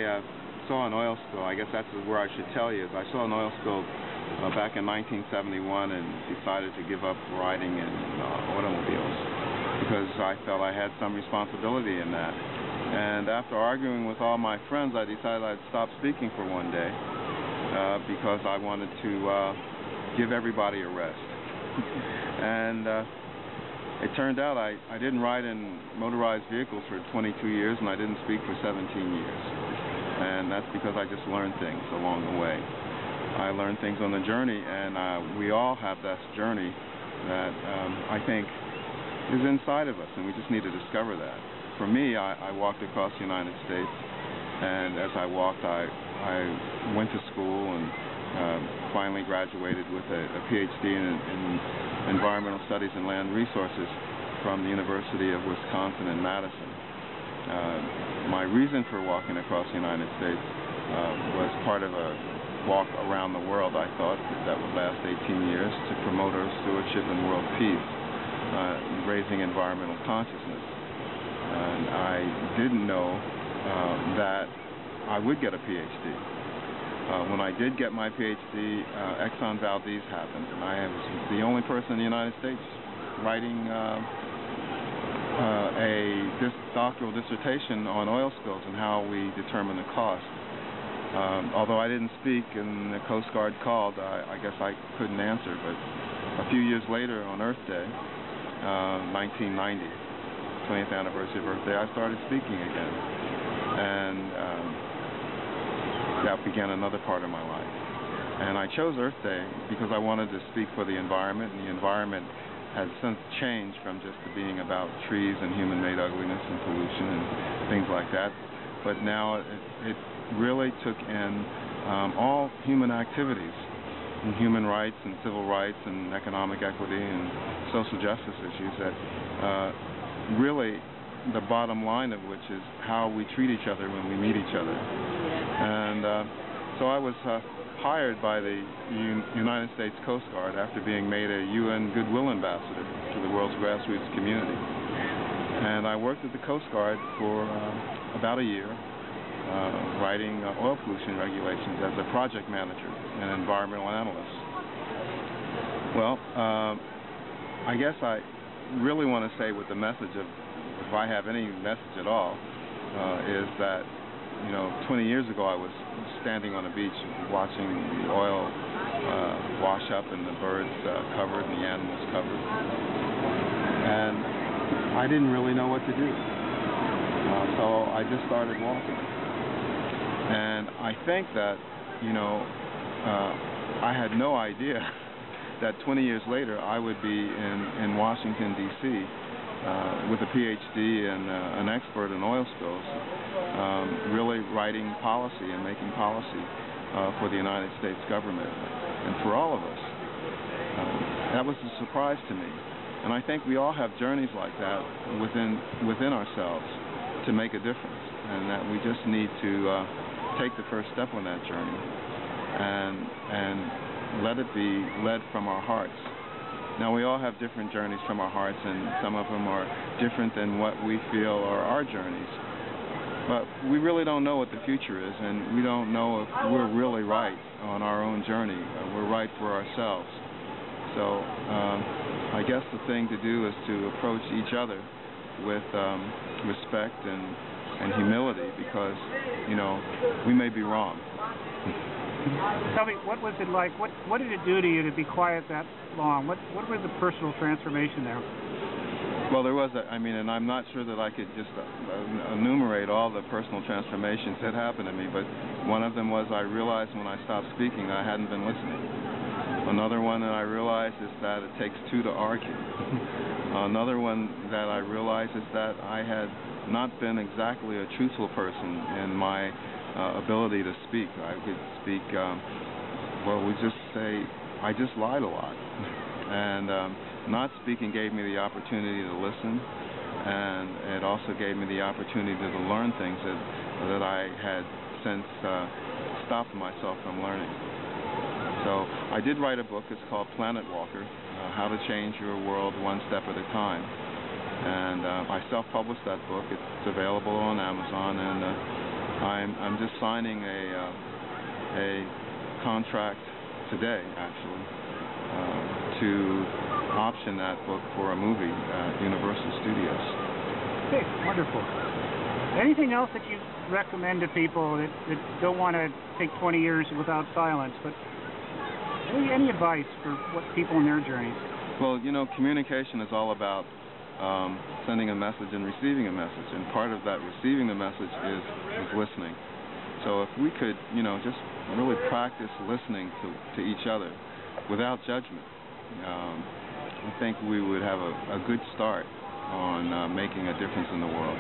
I saw an oil spill. I guess that's where I should tell you. Is I saw an oil spill back in 1971 and decided to give up riding in automobiles because I felt I had some responsibility in that. And after arguing with all my friends, I decided I'd stop speaking for one day because I wanted to give everybody a rest. And it turned out I didn't ride in motorized vehicles for 22 years and I didn't speak for 17 years. And that's because I just learned things along the way. I learned things on the journey, and we all have that journey that I think is inside of us, and we just need to discover that. For me, I walked across the United States, and as I walked, I went to school and finally graduated with a PhD in Environmental Studies and Land Resources from the University of Wisconsin in Madison. My reason for walking across the United States was part of a walk around the world, I thought, that would last 18 years to promote Earth stewardship and world peace, raising environmental consciousness. And I didn't know that I would get a PhD. When I did get my PhD, Exxon Valdez happened, and I was the only person in the United States writing a doctoral dissertation on oil spills and how we determine the cost. Although I didn't speak and the Coast Guard called, I guess I couldn't answer. But a few years later, on Earth Day, 1990, 20th anniversary of Earth Day, I started speaking again. And that began another part of my life. And I chose Earth Day because I wanted to speak for the environment, and the environment has since changed from just being about trees and human-made ugliness and pollution and things like that. But now it really took in all human activities, and human rights and civil rights and economic equity and social justice issues that really the bottom line of which is how we treat each other when we meet each other. And so I was hired by the United States Coast Guard after being made a UN Goodwill Ambassador to the world's grassroots community. And I worked at the Coast Guard for about a year, writing oil pollution regulations as a project manager and environmental analyst. Well, I guess I really want to say with the message of, if I have any message at all, is that, 20 years ago I was standing on a beach watching the oil wash up and the birds covered and the animals covered. And I didn't really know what to do. So I just started walking. And I think that, I had no idea that 20 years later I would be in Washington, D.C. With a PhD and an expert in oil spills, really writing policy and making policy for the United States government and for all of us. That was a surprise to me. And I think we all have journeys like that within ourselves to make a difference, and that we just need to take the first step on that journey and let it be led from our hearts. Now, we all have different journeys from our hearts, and some of them are different than what we feel are our journeys. But we really don't know what the future is, and we don't know if we're really right on our own journey. We're right for ourselves. So I guess the thing to do is to approach each other with respect and humility, because, we may be wrong. Tell me, what was it like? What did it do to you to be quiet that long? What was the personal transformation there? Well, there was and I'm not sure that I could just enumerate all the personal transformations that happened to me, but one of them was I realized when I stopped speaking that I hadn't been listening. Another one that I realized is that it takes two to argue. Another one that I realized is that I had not been exactly a truthful person in my ability to speak. I could speak, we just say, I just lied a lot. And not speaking gave me the opportunity to listen, and it also gave me the opportunity to learn things that I had since stopped myself from learning. So I did write a book. It's called Planetwalker, How to Change Your World One Step at a Time. And I self-published that book. It's available on Amazon, and I'm just signing a contract today, actually, to option that book for a movie at Universal Studios. Okay, wonderful. Anything else that you recommend to people that don't want to take 20 years without silence, but any advice for what people in their journeys? Well, you know, communication is all about sending a message and receiving a message, and part of that receiving the message is listening. So if we could, you know, just really practice listening to each other without judgment, I think we would have a good start on making a difference in the world.